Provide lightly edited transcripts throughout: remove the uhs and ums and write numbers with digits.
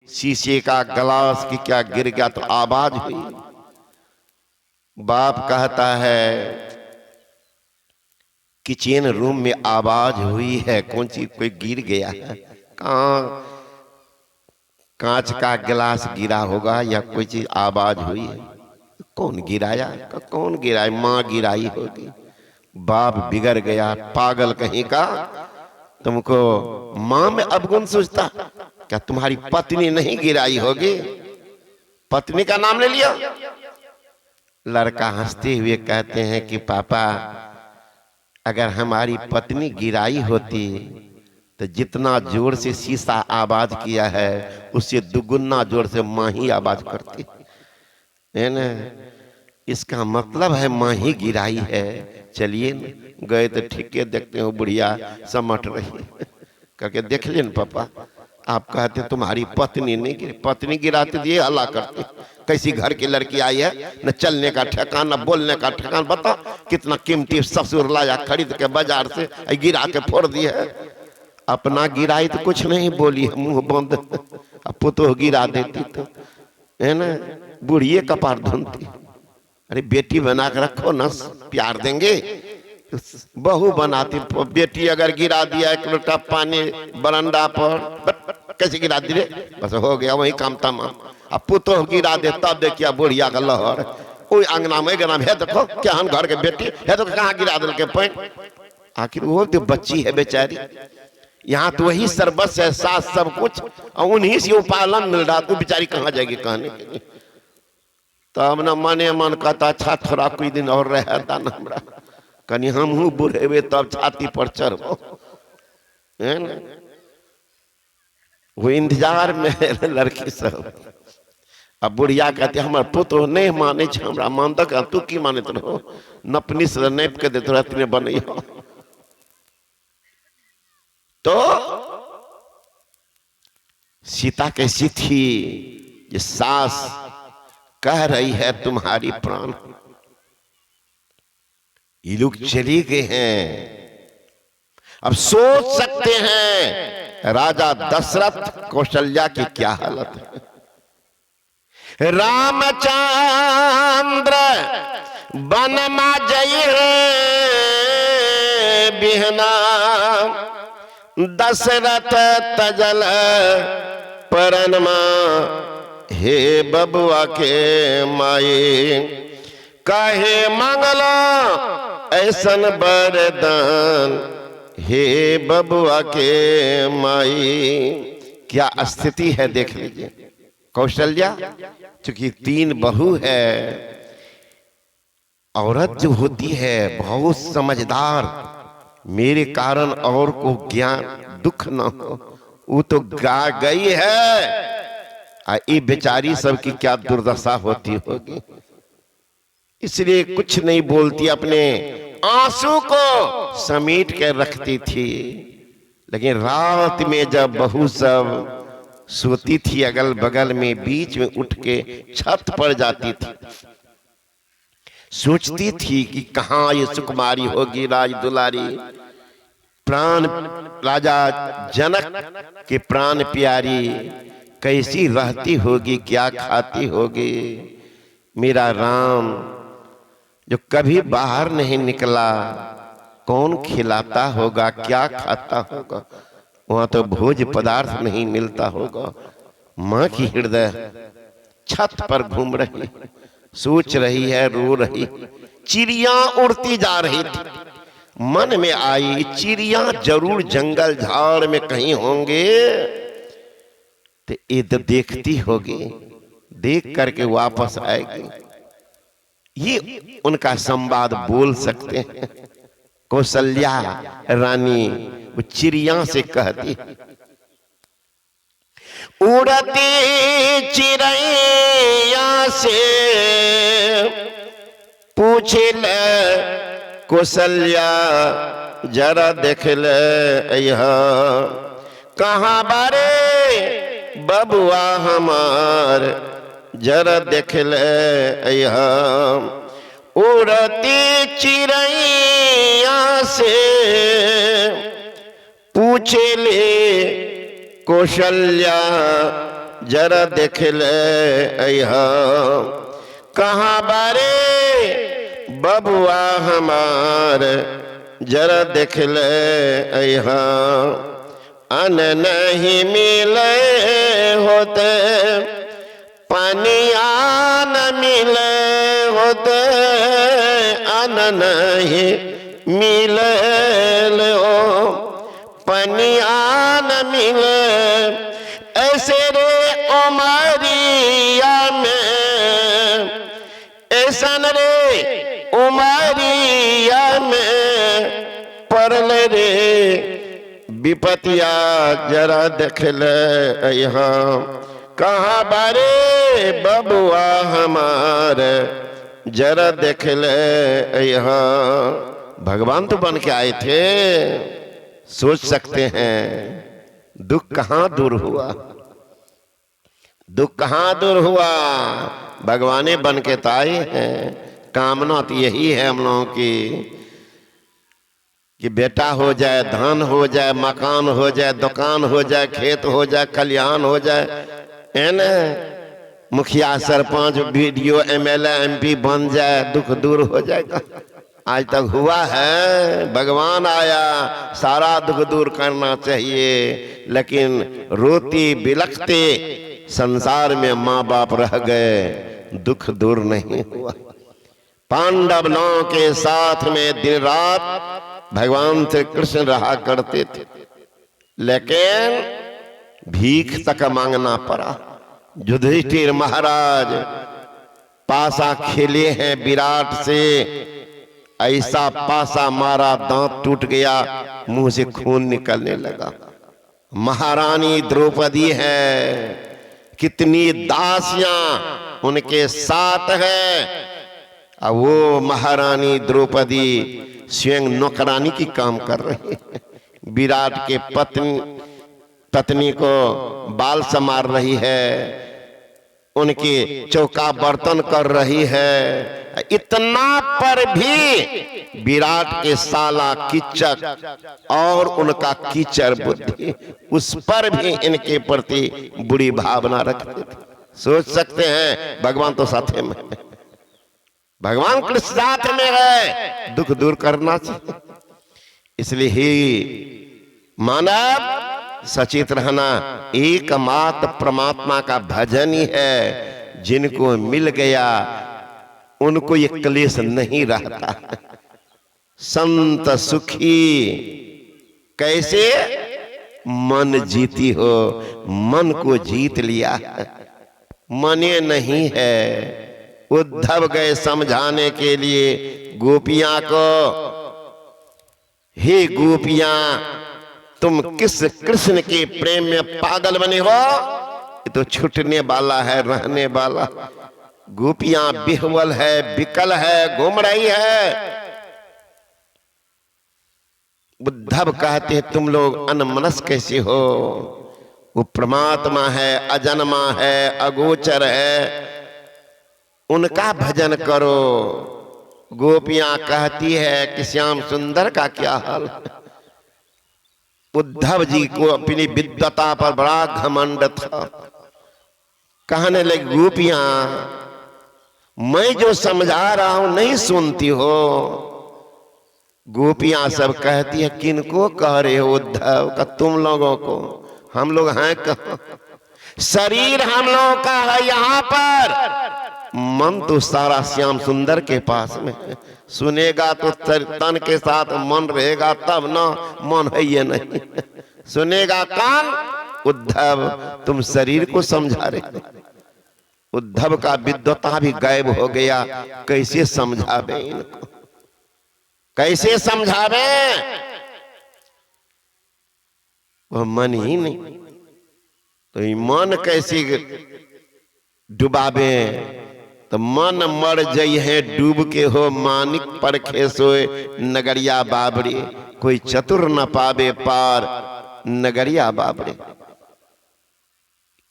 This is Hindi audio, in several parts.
शीशे का गिलास की क्या गिर गया तो आवाज हुई। बाप कहता है किचन रूम में आवाज हुई है, कौन सी कोई गिर गया है? कहाँ? कांच का गिलास गिरा होगा या कोई चीज आवाज हुई है। कौन गिराया? कौन गिराया? माँ गिराई होगी। बाप बिगड़ गया, पागल कहीं का, तुमको माँ में अवगुण सोचता। क्या तुम्हारी पत्नी नहीं गिराई होगी? पत्नी का नाम ले लिया। लड़का हंसते हुए कहते हैं कि पापा, अगर हमारी पत्नी गिराई होती तो जितना जोर से शीशा आवाज किया है उससे दुगुना जोर से माँ ही आवाज करती है ना। इसका मतलब है माँ ही गिराई है। चलिए गए तो ठीक है, देखते हो बुढ़िया समट रही है करके देख लेन पापा। आप कहते तुम्हारी पत्नी नहीं गिरी, पत्नी गिराती दिए हल्ला करती। कैसी घर की लड़की आई है, न चलने का ठिकाना, न बोलने का ठिकाना। बता कितना कीमती ससुर लाया खरीद के बाजार से, गिरा के फोड़ दिए है। अपना गिराई तो कुछ नहीं बोली, मुंह बंद। अब पुतोह गिरा देती तो है ना, बुढ़िए कपार धुनती। अरे बेटी बना के रखो ना, प्यार देंगे। बहू बनाती, बेटी अगर गिरा दिया एक लोटा पानी बरंडा पर, कैसे गिरा दी रे, बस हो गया वही काम तमाम। अब पुतोह गिरा दे तब देखिया बुढ़िया का लहर। ओई अंगना में गना है, देखो क्या हम घर के बेटी है तो कहाँ गिरा दिल के पैन। आखिर वो तो बच्ची है बेचारी, यहाँ तो वही सर्वस्व है, सास सब कुछ, और उन्हीं से पालन मिल रहा, तो बेचारी कहाँ जाएगी कहने के लिए। तब न मने मन कहता अच्छा थोड़ा कोई दिन और रहता न हमरा, कनी हम हूँ बुढ़ेबे तब छाती पर चढ़बो, है ना। वो इंतजार में लड़की सब। अब बुढ़िया कहते हमारे पुत्र नहीं माने हमरा, मानता का तू की माने रहो, नपनी से नेप के देते रहती बने। तो सीता कैसी थी, ये सास कह रही है तुम्हारी प्राण, ये लोग चले गए हैं। अब सोच सकते हैं राजा दशरथ कौशल्या की क्या हालत है। रामचंद्र वन मा जई बिहना, दशरथ तजल परनमा, हे बबुआ के माए, काहे मंगला ऐसन वरदान, हे बबुआ के माई। क्या स्थिति है देख लीजिए। कौशल्या चूंकि 3 बहू है, औरत जो होती है बहुत समझदार, मेरे कारण और को ज्ञान दुख न हो, वो तो गा गई है। ये बेचारी सब की क्या दुर्दशा होती होगी, इसलिए कुछ नहीं बोलती, अपने आंसू को समेट के रखती थी। लेकिन रात में जब बहू सब सोती थी अगल बगल में, बीच में उठ के छत पर जाती थी, सोचती थी कि कहाँ ये सुकुमारी होगी राज दुलारी, प्राण राजा जनक के प्राण प्यारी, कैसी रहती होगी, क्या खाती होगी। मेरा राम जो कभी बाहर नहीं निकला, कौन खिलाता होगा, क्या खाता होगा, वहां तो भोज पदार्थ नहीं मिलता होगा। माँ की हृदय छत पर घूम रही, सोच रही है, रो रही। चिड़िया उड़ती जा रही थी, मन में आई चिड़िया जरूर जंगल झाड़ में कहीं होंगे, तो ये देखती होगी, देख करके वापस आएगी। ये उनका संवाद बोल सकते हैं। कौशल्या रानी वो चिड़िया से कहती, उड़ती चिड़ैया से पूछे ले कौशल्या, जरा देख ले यहाँ, कहाँ बारे बबुआ हमार, जरा देख ले यहाँ। उड़ती चिड़ैया से पूछे ले कौशल्या, जरा देख ले कहाँ बारे बबुआ हमार, जरा देख ले अन नहीं मिले होते, पानिया न मिले होते, अन नहीं मिले लो, पानिया न मिले, ऐसे रे उमरिया में, ऐसा न रे उमरिया में पड़ल रे विपतिया, जरा देख ले यहाँ कहाँ बारे बबुआ हमार, जरा देख ले यहाँ। भगवान तो बन के आए थे, सोच सकते हैं दुख कहाँ दूर हुआ, दुख कहाँ दूर हुआ, भगवाने बन के तो आए हैं। कामना तो यही है हम लोगों की कि बेटा हो जाए, धन हो जाए, मकान हो जाए, दुकान हो जाए, खेत हो जाए, कल्याण हो जाए, है ना, मुखिया सरपंच बीडीओ एमएलए एमपी बन जाए, दुख दूर हो जाएगा। आज तक हुआ है? भगवान आया, सारा दुख दूर करना चाहिए, लेकिन रोती बिलखते संसार में माँ बाप रह गए, दुख दूर नहीं हुआ। पांडवों के साथ में दिन रात भगवान श्री कृष्ण रहा करते थे, लेकिन भीख तक मांगना पड़ा। युधिष्ठिर महाराज पासा खेले हैं विराट से, ऐसा पासा मारा दांत टूट गया, मुंह से खून निकलने लगा। महारानी द्रौपदी है, कितनी दासियां उनके साथ है, अब वो महारानी द्रौपदी स्वयं नौकरानी की काम कर रही है। विराट के पत्नी को बाल संवार रही है, उनके चौका बर्तन कर रही है। इतना पर भी विराट के साला कीचक और उनका कीचड़ बुद्धि, उस पर भी इनके प्रति बुरी भावना रखते थे। सोच सकते हैं भगवान तो साथ में, भगवान कृष्ण साथ में है, दुख दूर करना चाहिए। इसलिए ही मानव सचेत रहना, एकमात्र परमात्मा का भजन ही है। जिनको मिल गया उनको ये क्लेश नहीं रहता। संत सुखी कैसे? मन जीती हो, मन को जीत लिया, मने नहीं है। उद्धव गए समझाने के लिए गोपियां को, हे गोपियां तुम किस कृष्ण के प्रेम में पागल बने हो? ये तो छूटने वाला है, रहने वाला। गोपियां बिहवल है, बिकल है, घूम रही है। उद्धव कहते हैं तुम लोग अनमनस कैसे हो? वो परमात्मा है, अजन्मा है, अगोचर है, उनका भजन करो। गोपियां कहती है कि श्याम सुंदर का क्या हाल है। उद्धव जी को अपनी विद्वता पर बड़ा घमंड था। कहने लगे गोपियां मैं जो समझा रहा हूं नहीं सुनती हो। गोपियां सब कहती है किनको कह रहे हो उद्धव? का तुम लोगों को, हम लोग हैं कहां? शरीर हम लोगों का है यहाँ पर, मन तो सारा श्याम सुंदर के पास में है। सुनेगा तो तन के साथ मन रहेगा तब ना, मन है ये नहीं। सुनेगा कान। उद्धव तुम शरीर को समझा रहे। उद्धव का विद्वता भी गायब हो गया। कैसे समझावे इनको, कैसे समझावे? वह मन ही नहीं, तो मन कैसे डुबावे? तो मन मर जई है डूब के हो, मानिक परखे सोए नगरिया बाबरे। कोई चतुर न पावे पार नगरिया बाबरे।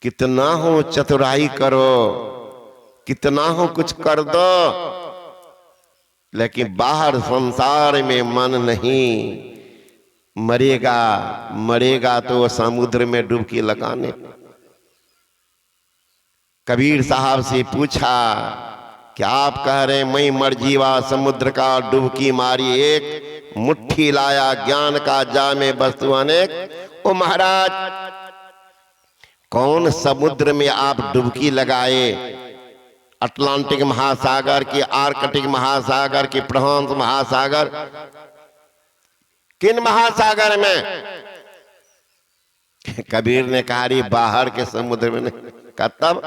कितना हो चतुराई करो, कितना हो कुछ कर दो, लेकिन बाहर संसार में मन नहीं। मरेगा मरेगा तो समुद्र में डुबकी लगाने। कबीर साहब से पूछा कि आप कह रहे हैं मैं मरजीवा समुद्र का डुबकी मारी एक, मुट्ठी लाया ज्ञान का जामे वस्तु अनेक। ओ महाराज, कौन समुद्र में आप डुबकी लगाए? अटलांटिक महासागर की, आर्कटिक महासागर की, प्रशांत महासागर, किन महासागर में? कबीर ने कहा रे बाहर के समुद्र में नहीं। तब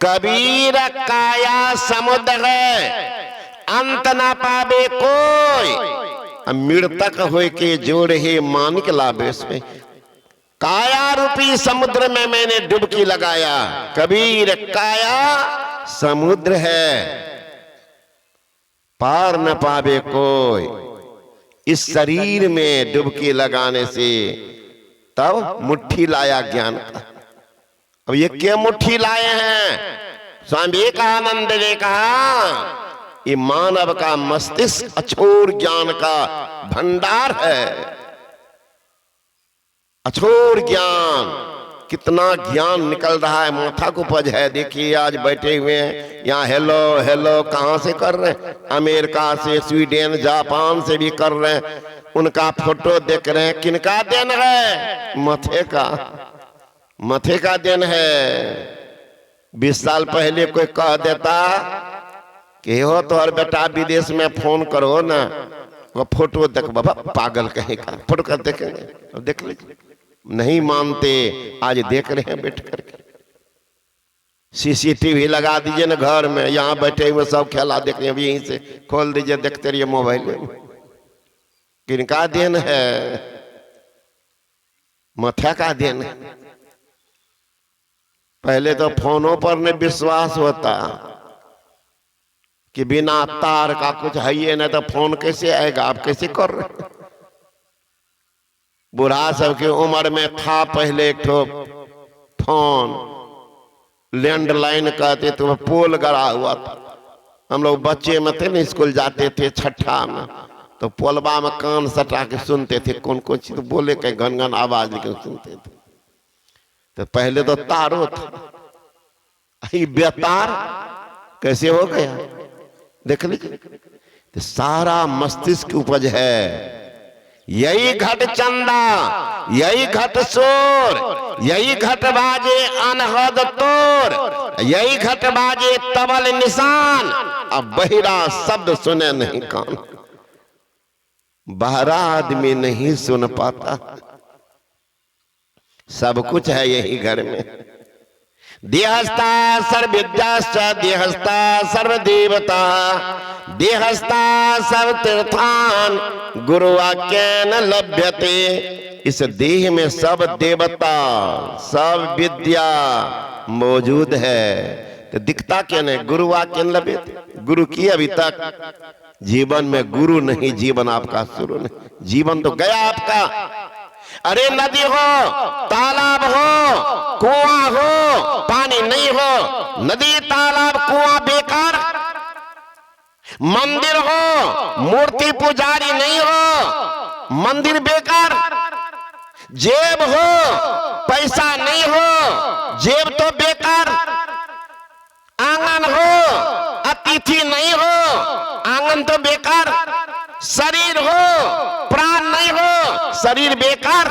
कबीर काया समुद्र है, अंत ना पावे कोई, मृतक होए के जोड़ है मानिक लाभे इसमें। काया रूपी समुद्र में मैंने डुबकी लगाया। कबीर काया समुद्र है, पार न पावे कोई। इस शरीर में डुबकी लगाने से तब मुट्ठी लाया ज्ञान का। अब ये क्या मुट्ठी लाए हैं? स्वामी विवेकानंद ने कहा ये मानव का मस्तिष्क अछोर ज्ञान का भंडार है। अछोर ज्ञान, कितना ज्ञान निकल रहा है, माथा को उपज है। देखिए आज बैठे हुए हैं यहाँ, हेलो हेलो कहां से कर रहे हैं? अमेरिका से, स्वीडन, जापान से भी कर रहे हैं। उनका फोटो देख रहे हैं। किनका देन है? मथे का, मथे का देन है। 20 साल पहले कोई कह देता कि हो तो और बेटा विदेश में फोन करो ना, वो फोटो देख, बाबा पागल कहेगा, फोटो कर देखेंगे। अब देख लीजिए, नहीं मानते, आज देख रहे हैं बैठ करके। सीसीटीवी लगा दीजिए ना घर में, यहाँ बैठे हुए सब खेला देख रहे हैं, यहीं से खोल दीजिए, देखते रहिए मोबाइल में। किनका देन है? मथा का देन है। पहले तो फोनों पर नहीं विश्वास होता कि बिना तार का कुछ है ही नहीं, तो फोन कैसे आएगा? आप कैसे कर रहे? बुढ़ा सब की उम्र में था पहले एक ठो फोन, लैंडलाइन कहते, तो पोल गड़ा हुआ था। हम लोग बच्चे में थे ना, स्कूल जाते थे छठा में, तो पोलबा में कान सटा के सुनते थे कौन कौन चीज बोले, कहीं घन घन आवाज लेकिन सुनते थे। तो पहले तो तारो था, बेतार कैसे हो गया? देख लीजिए, तो सारा मस्तिष्क उपज है। यही घट चंदा, यही घट शोर, यही घट बाजे अनहद तोर, यही घट बाजे तबल निशान। अब बहिरा शब्द सुने नहीं कान, बहरा आदमी नहीं सुन पाता। सब कुछ है यही घर में। देहस्ता सर्वविद्याश्च देहस्ता सर्वदेवता, देहस्ता सब तीर्थान गुरुवाक्येन लभ्यते। इस देह में सब देवता, सब विद्या मौजूद है, तो दिखता क्या नहीं? गुरुवाक्येन लभ्यते। गुरु की अभी तक जीवन में गुरु नहीं, जीवन आपका शुरू नहीं, जीवन तो गया आपका। अरे नदी हो, तालाब हो, कुआं हो, पानी नहीं हो, नदी तालाब कुआं बेकार। मंदिर हो, मूर्ति पुजारी नहीं हो, मंदिर बेकार। जेब हो, पैसा नहीं हो, जेब तो बेकार। आंगन हो, अतिथि नहीं हो, आंगन तो बेकार। शरीर हो, प्राण नहीं हो, शरीर बेकार।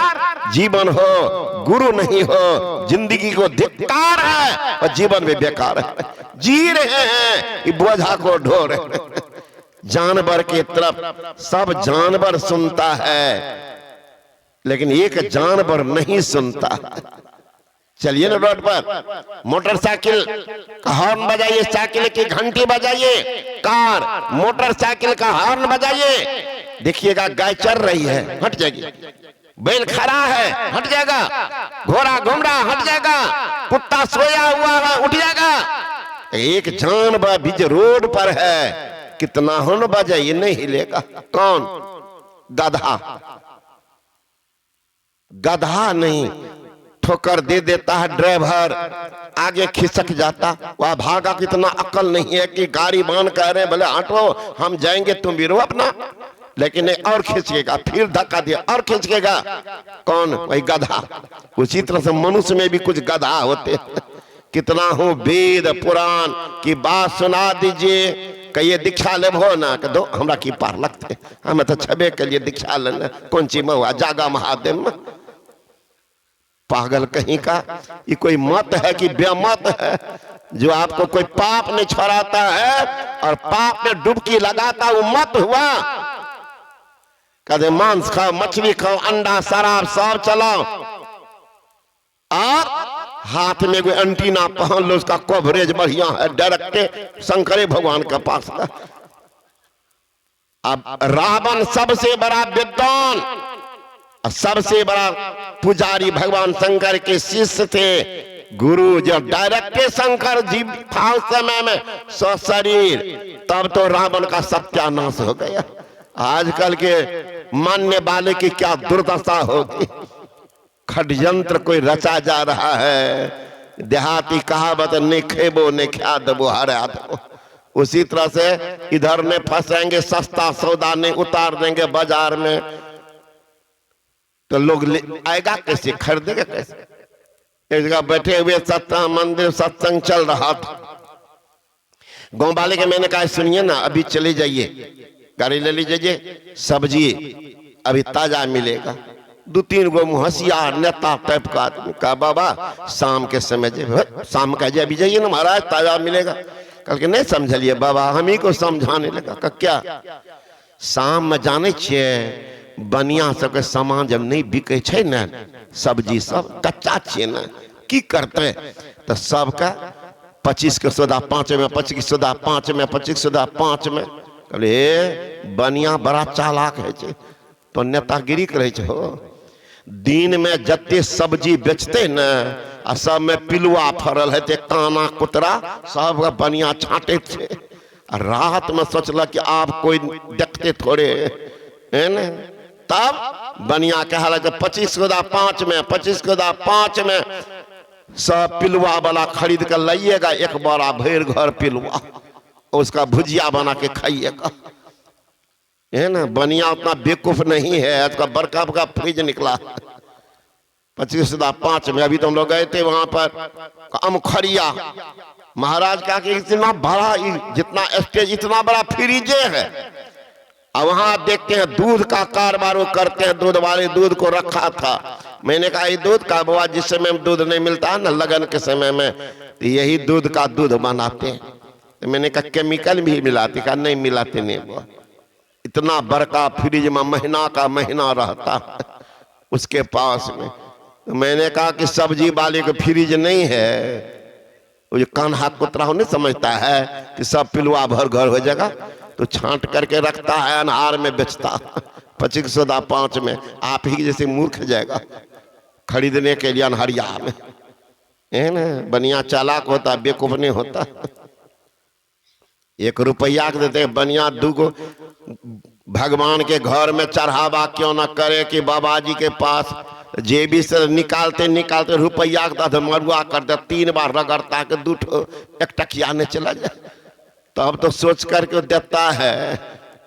जीवन हो, गुरु नहीं हो, जिंदगी को धिक्कार है और जीवन में बेकार है। जी रहे हैं, बोझा को ढो रहे हैं। जानवर के तरफ सब जानवर सुनता है, लेकिन एक जानवर नहीं सुनता। चलिए ना रोड पर, मोटरसाइकिल का हॉर्न बजाइए, साइकिल की घंटी बजाइए, कार मोटरसाइकिल का हॉर्न बजाइए, देखिएगा गाय चल रही है, हट जाएगी। बैल खड़ा है, हट जाएगा। घोड़ा घूम रहा, हट जाएगा। कुत्ता सोया हुआ है, उठ जाएगा। एक जानवर बीच रोड पर है, कितना हॉर्न बजाइए नहीं हिलेगा। कौन? गधा। गधा नहीं, ठोकर दे देता है ड्राइवर, आगे खिसक जाता, वह भागा। कितना अकल नहीं है कि गाड़ी बांध कह रहे बोले हटो हम जाएंगे, तुम भी रो अपना, लेकिन और खींचेगा, फिर धक्का दिया और खींचेगा। कौन? वही गधा। उसी तरह से मनुष्य में भी कुछ गधा होते हैं। कितना हूँ वेद पुराण की बात सुना दीजिए। कहिए दीक्षा ले हो ना कि दो हमरा की पार लगते, हमें तो छबे के लिए दीक्षा लेना, कौन ची महुआ जागा महादेव में। पागल कहीं का, ये कोई मत है कि बेमत है जो आपको कोई पाप नहीं छोड़ाता है और पाप में डुबकी लगाता, वो मत हुआ। कहते मांस खाओ, मछली खाओ, अंडा शराब सब चलाओ और हाथ में कोई एंटीना पहन लो, उसका कवरेज बढ़िया है, डायरेक्ट शंकरे भगवान के पास का। अब रावण सबसे बड़ा विद्वान, सबसे बड़ा पुजारी भगवान शंकर के शिष्य थे। गुरु जो डायरेक्ट शंकर जी था उस समय में सशरीर, तब तो रावण का सत्यानाश हो गया। आजकल के मानने वाले की क्या दुर्दशा होगी। षड्यंत्र कोई रचा जा रहा है। देहाती कहावत ने खेबो ने ख्या दबो हरा दबो, उसी तरह से इधर ने फंसेंगे, सस्ता सौदा ने उतार देंगे बाजार में, तो लोग आएगा कैसे, खरीदेगा कैसे। एक जगह बैठे हुए सत्संग मंदिर सत्संग चल रहा था, गांव वाले के मैंने कहा सुनिए ना, अभी चले जाइए, गाड़ी ले लीजिए, सब्जी अभी ताजा मिलेगा। दो तीन गो होशियार नेता टाइप का आदमी कहा बाबा शाम के समय शाम का अभी जाइए ना महाराज, ताजा मिलेगा। कल के नहीं समझलिए बाबा, हम ही को समझाने लगा। क्या शाम में जाने छे बनिया सबके सामान जब नहीं बिके छे ना, सब्जी सब कच्चा छे ना, की करते तो सबका 25 के सौदा 5 में, 25 के सौदा 5 में, 25 के सौदा 5 में। कहले बनिया बड़ा चालाक है छे, तो नेतागिरी करे छे हो। दिन में जत्ते सब्जी बेचते न आ सब में पिलुआ फरल है, काना कुतरा सब बनिया छाटे थे। रात में सोचल कि आप कोई देखते थोड़े है न, तब बनिया कहला कि 25 के 5 में, 25 के 5 में सब पिलुआ वाला खरीद कर लाइएगा, एक बड़ा भर घर पिलुआ, उसका भुजिया बना के खाइएगा, है ना। बनिया उतना बेवकूफ नहीं है, उसका बड़का बड़का फ्रिज निकला 25 के 5 में। अभी तो हम लोग गए थे वहां पर अमखरिया महाराज का कि इतना बड़ा, जितना स्टेज इतना बड़ा फ्रिजे है, और वहां देखते हैं दूध का कारोबार वो करते हैं, दूध वाले दूध को रखा था। मैंने कहा ये दूध का बाबा, जिस समय में दूध नहीं मिलता है ना लगन के समय में, तो यही दूध का दूध बनाते हैं। तो मैंने कहा केमिकल भी मिलाते, कहा नहीं मिलाते नहीं बुआ, इतना बड़का फ्रिज में महीना का महीना रहता है उसके पास में। तो मैंने कहा कि सब्जी वाले को फ्रिज नहीं है, वो जो कान्हा कुतरा नहीं समझता है कि सब पिलुआ भर घर हो जाएगा, तो छांट करके रखता है, अनहार में बेचता 25 के सौदा 5 में। आप ही जैसे मूर्ख जाएगा खरीदने के लिए अनहरिया में, है ना। बनिया चालाक होता, बेवकूफ नहीं होता। 1 रुपया के देते बनिया, 2 गो भगवान के घर में चढ़ावा क्यों न करे कि बाबा जी के पास जेबी से निकालते निकालते रुपया का मरुआ कर दे, 3 बार रगड़ता के 2 1 टकिया ने चला जाए, तब तो सोच करके देता है।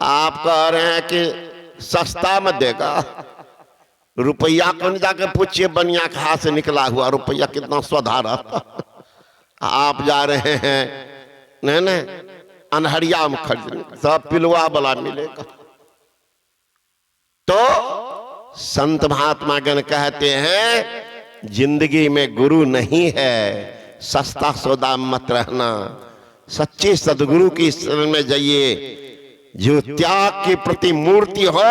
आप कह रहे हैं कि सस्ता में देगा, रुपया को नहीं जाके पूछिए बनिया के हाथ से निकला हुआ रुपया कितना स्वधा रहता। आप जा रहे हैं नहीं नहीं अनहरिया में खरीदने, सब पिलुआ वाला मिलेगा। तो संत महात्मा गण कहते हैं जिंदगी में गुरु नहीं है, सस्ता सौदा मत रहना, सच्चे सदगुरु की शरण में जाइए, जो त्याग की प्रतिमूर्ति हो,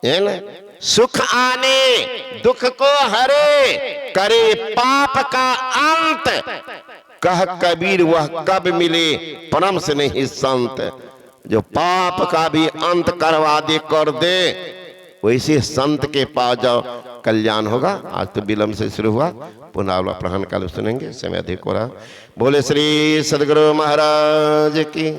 है ना। सुख आने दुख को हरे, करे पाप का अंत, कह कबीर वह कब मिले परम से नहीं संत। जो पाप का भी अंत करवा दे कर दे, वैसे संत के पास जाओ, कल्याण होगा। आज तो विलंब से शुरू हुआ, पुनः अगला प्रहन काल सुनेंगे, समय अधिक हो रहा। बोले श्री सदगुरु महाराज की।